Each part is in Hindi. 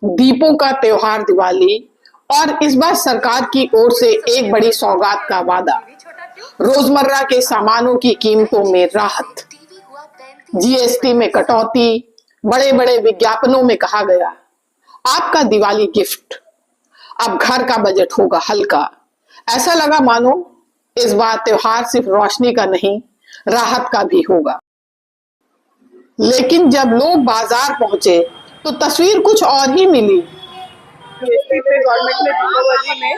दीपों का त्योहार दिवाली और इस बार सरकार की ओर से एक बड़ी सौगात का वादा, रोजमर्रा के सामानों की कीमतों में राहत, जीएसटी में कटौती, बड़े बड़े विज्ञापनों में कहा गया आपका दिवाली गिफ्ट, अब घर का बजट होगा हल्का। ऐसा लगा मानो इस बार त्योहार सिर्फ रोशनी का नहीं, राहत का भी होगा। लेकिन जब लोग बाजार पहुंचे तो तस्वीर कुछ और ही मिली। जीएसटी पे गवर्नमेंट ने दीपावली में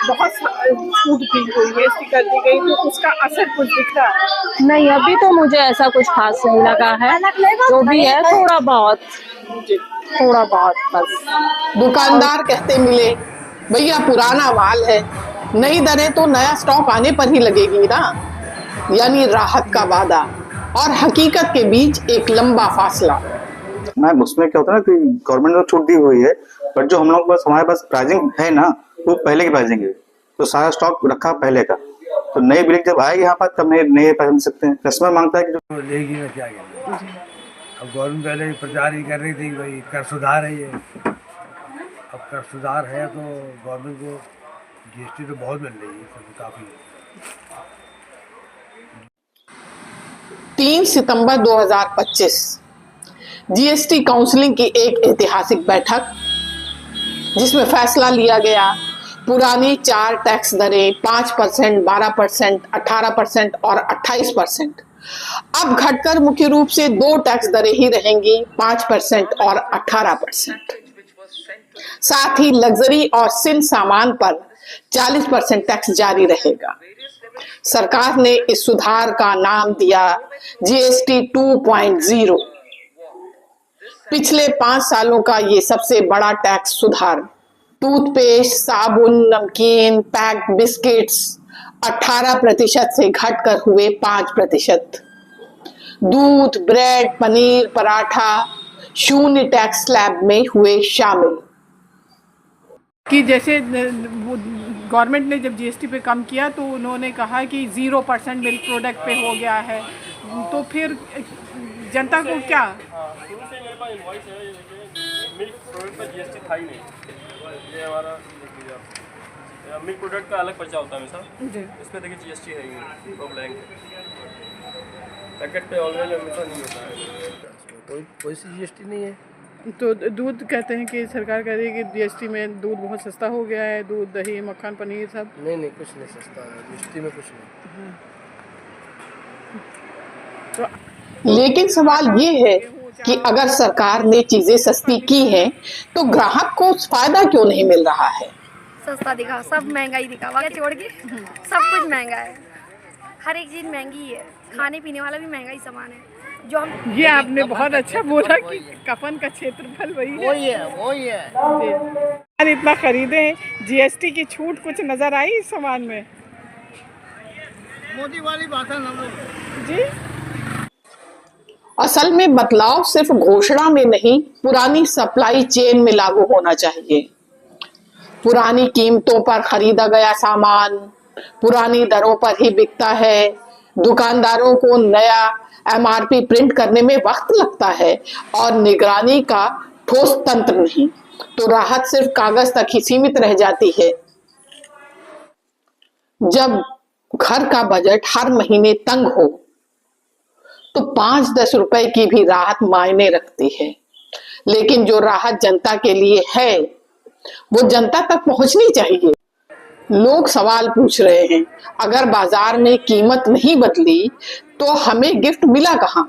बहुत छूट दी हुई है, इसकी कर दी गई, तो उसका असर कुछ दिख रहा है? नहीं, अभी तो मुझे ऐसा कुछ खास नहीं लगा है। जो भी है थोड़ा बहुत बस। दुकानदार कहते मिले, भैया पुराना माल है, नई दरें तो नया स्टॉक आने पर ही लगेगी ना। यानी राहत का वादा और हकीकत के बीच एक लंबा फासला। मैम उसमें क्या होता है ना कि गवर्नमेंट ने तो छूट दी हुई है, बट जो हम लोग बस हमारे पास प्राइसिंग है ना वो पहले की प्राइसिंग है, तो सारा स्टॉक रखा पहले का, तो नई बिलिंग जब आएगी यहाँ पर तब नए प्राइस मिल सकते हैं। कस्टमर मांगता है कि तो लेगी ना, क्या अब गवर्नमेंट पहले प्रचार ही कर रही थी भाई कर सुधार है ये, अब कर सुधार है तो गवर्नमेंट को जीएसटी तो बहुत मिल रही है काफी। 3 सितंबर 2025 जीएसटी काउंसिलिंग की एक ऐतिहासिक बैठक, जिसमें फैसला लिया गया पुरानी 4 टैक्स दरें 5%, 12%, 18% और 28% अब घटकर मुख्य रूप से 2 टैक्स दरें ही रहेंगी, 5% और 18%। साथ ही लग्जरी और सिन सामान पर 40% टैक्स जारी रहेगा। सरकार ने इस सुधार का नाम दिया जीएसटी 2.0। पिछले 5 सालों का ये सबसे बड़ा टैक्स सुधार टूथपेस्ट, साबुन, नमकीन, पैक्ड बिस्किट्स 18% से घटकर हुए 5%। दूध, bread, paneer, paratha 0 tax slab में हुए शामिल। कि जैसे गवर्नमेंट ने जब जीएसटी पे कम किया तो उन्होंने कहा कि 0% मिल्क प्रोडक्ट पे हो गया है, तो फिर जनता को क्या? शुरू से मेरे पास इनवॉइस है, मिल्क प्रोडक्ट पर जीएसटी था ही नहीं। ये हमारा देख लीजिए आप, मिल्क प्रोडक्ट का अलग पर्चा होता है हमेशा, इस पर देखिए जीएसटी है ही नहीं, वो ब्लैंक है। पैकेट पे ऑलरेडी हमेशा नहीं होता है, कोई सी जीएसटी नहीं है। तो दूध कहते हैं कि सरकार कह रही है कि जीएसटी में दूध बहुत सस्ता हो गया है, दूध, दही, मक्खन, पनीर सब। नहीं कुछ नहीं सस्ता है जीएसटी में, कुछ नहीं। तो लेकिन सवाल ये है कि अगर सरकार ने चीजें सस्ती की हैं, तो ग्राहक को फायदा क्यों नहीं मिल रहा है? सस्ता दिखा, सब महंगाई दिखा, क्या छोड़ के सब कुछ महंगा है, हर एक चीज़ महंगी है, खाने पीने वाला भी महंगा ही सामान है। जो हम ये आपने बहुत अच्छा बोला कि कफन का क्षेत्रफल वही है। अरे इतना खरीदे, जीएसटी की छूट कुछ नजर आई इस सामान में? मोदी वाली बात है ना जी। असल में बदलाव सिर्फ घोषणा में नहीं, पुरानी सप्लाई चेन में लागू होना चाहिए। पुरानी कीमतों पर खरीदा गया सामान पुरानी दरों पर ही बिकता है। दुकानदारों को नया एमआरपी प्रिंट करने में वक्त लगता है और निगरानी का ठोस तंत्र नहीं, तो राहत सिर्फ कागज तक ही सीमित रह जाती है। जब घर का बजट हर महीने तंग हो तो 5-10 रुपए की भी राहत मायने रखती है। लेकिन जो राहत जनता के लिए है वो जनता तक पहुंचनी चाहिए। लोग सवाल पूछ रहे हैं, अगर बाजार में कीमत नहीं बदली तो हमें गिफ्ट मिला कहां?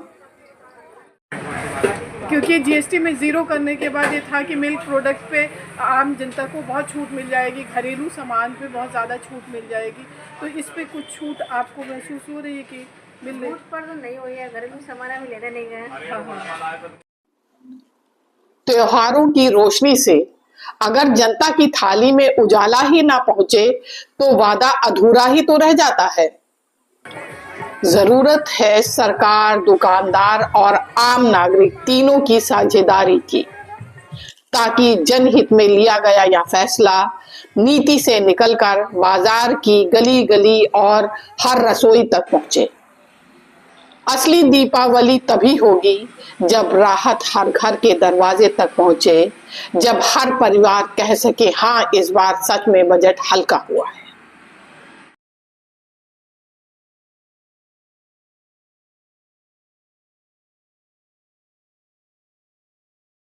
क्योंकि जीएसटी में 0 करने के बाद ये था कि मिल्क प्रोडक्ट पे आम जनता को बहुत छूट मिल जाएगी, घरेलू सामान पे बहुत ज़्यादा छूट मिल जाएगी, तो इस पे कुछ छूट आपको महसूस हो रही है कि मिल रही? छूट पर तो नहीं हुई है, घरेलू सामान अभी लेने नहीं गए। त्योहारों की रोशनी से अगर जनता की थाली में उजाला ही ना पहुंचे तो वादा अधूरा ही तो रह जाता है। जरूरत है सरकार, दुकानदार और आम नागरिक तीनों की साझेदारी की, ताकि जनहित में लिया गया यह फैसला नीति से निकलकर बाजार की गली गली और हर रसोई तक पहुंचे। असली दीपावली तभी होगी जब राहत हर घर के दरवाजे तक पहुंचे, जब हर परिवार कह सके हाँ इस बार सच में बजट हल्का हुआ है।